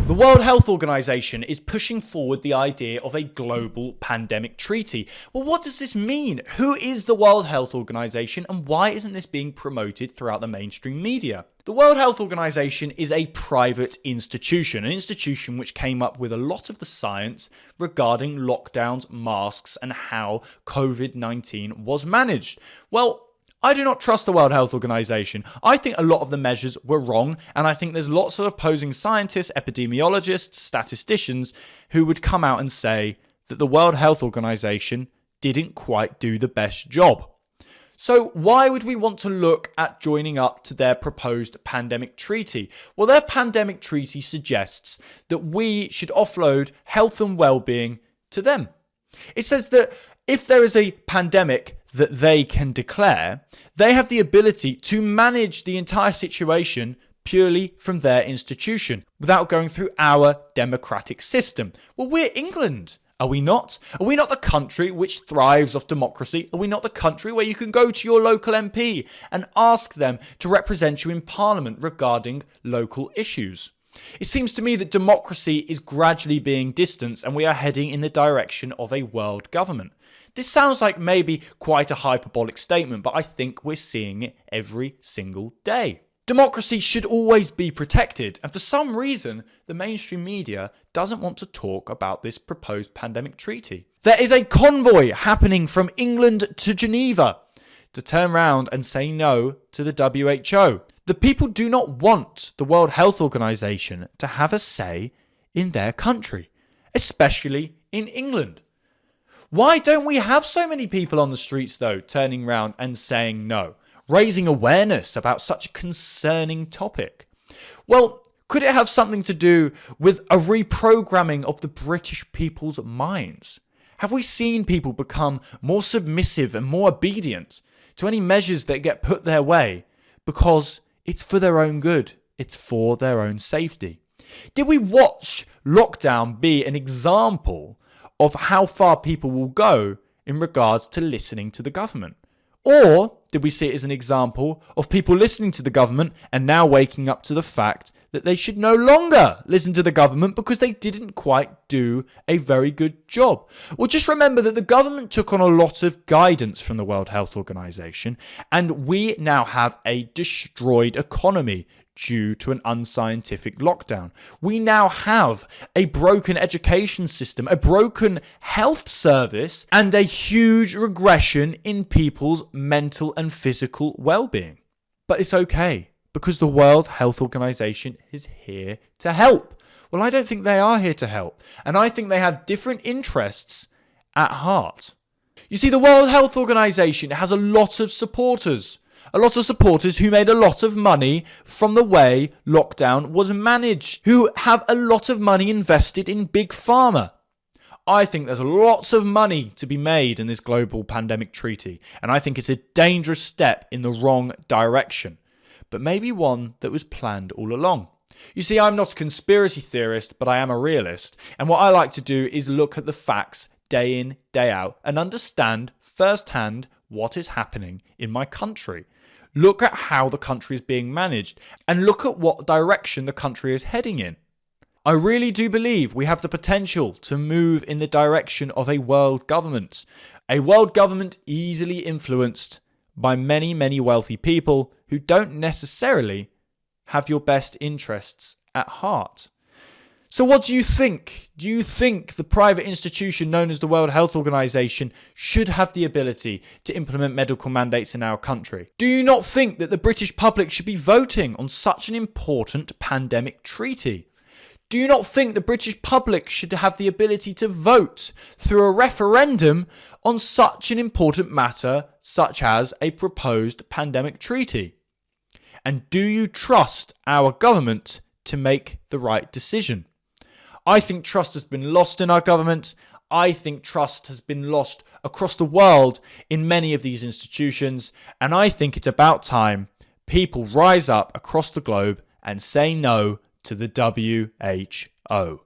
The World Health Organization is pushing forward the idea of a global pandemic treaty. Well, what does this mean? Who is the World Health Organization and why isn't this being promoted throughout the mainstream media? The World Health Organization is a private institution, an institution which came up with a lot of the science regarding lockdowns, masks, and how COVID-19 was managed. Well, I do not trust the World Health Organization. I think a lot of the measures were wrong, and I think there's lots of opposing scientists, epidemiologists, statisticians who would come out and say that the World Health Organization didn't quite do the best job. So why would we want to look at joining up to their proposed pandemic treaty? Well, their pandemic treaty suggests that we should offload health and well-being to them. It says that if there is a pandemic that they can declare, they have the ability to manage the entire situation purely from their institution without going through our democratic system. Well, we're England, are we not? Are we not the country which thrives off democracy? Are we not the country where you can go to your local MP and ask them to represent you in Parliament regarding local issues? It seems to me that democracy is gradually being distanced and we are heading in the direction of a world government. This sounds like maybe quite a hyperbolic statement, but I think we're seeing it every single day. Democracy should always be protected, and for some reason, the mainstream media doesn't want to talk about this proposed pandemic treaty. There is a convoy happening from England to Geneva to turn around and say no to the WHO. The people do not want the World Health Organization to have a say in their country, especially in England. Why don't we have so many people on the streets, though, turning around and saying no, raising awareness about such a concerning topic? Well, could it have something to do with a reprogramming of the British people's minds? Have we seen people become more submissive and more obedient to any measures that get put their way because it's for their own good, it's for their own safety? Did we watch lockdown be an example of how far people will go in regards to listening to the government? Or did we see it as an example of people listening to the government and now waking up to the fact that they should no longer listen to the government because they didn't quite do a very good job? Well, just remember that the government took on a lot of guidance from the World Health Organization, and we now have a destroyed economy due to an unscientific lockdown. We now have a broken education system, a broken health service, and a huge regression in people's mental and physical well-being. But it's okay, because the World Health Organization is here to help. Well, I don't think they are here to help, and I think they have different interests at heart. You see, the World Health Organization has a lot of supporters who made a lot of money from the way lockdown was managed, who have a lot of money invested in Big Pharma. I think there's lots of money to be made in this global pandemic treaty, and I think it's a dangerous step in the wrong direction, but maybe one that was planned all along. You see, I'm not a conspiracy theorist, but I am a realist, and what I like to do is look at the facts day in, day out, and understand firsthand what is happening in my country. Look at how the country is being managed and look at what direction the country is heading in. I really do believe we have the potential to move in the direction of a world government easily influenced by many, many wealthy people who don't necessarily have your best interests at heart. So what do you think? Do you think the private institution known as the World Health Organization should have the ability to implement medical mandates in our country? Do you not think that the British public should be voting on such an important pandemic treaty? Do you not think the British public should have the ability to vote through a referendum on such an important matter such as a proposed pandemic treaty? And do you trust our government to make the right decision? I think trust has been lost in our government. I think trust has been lost across the world in many of these institutions. And I think it's about time people rise up across the globe and say no to the WHO.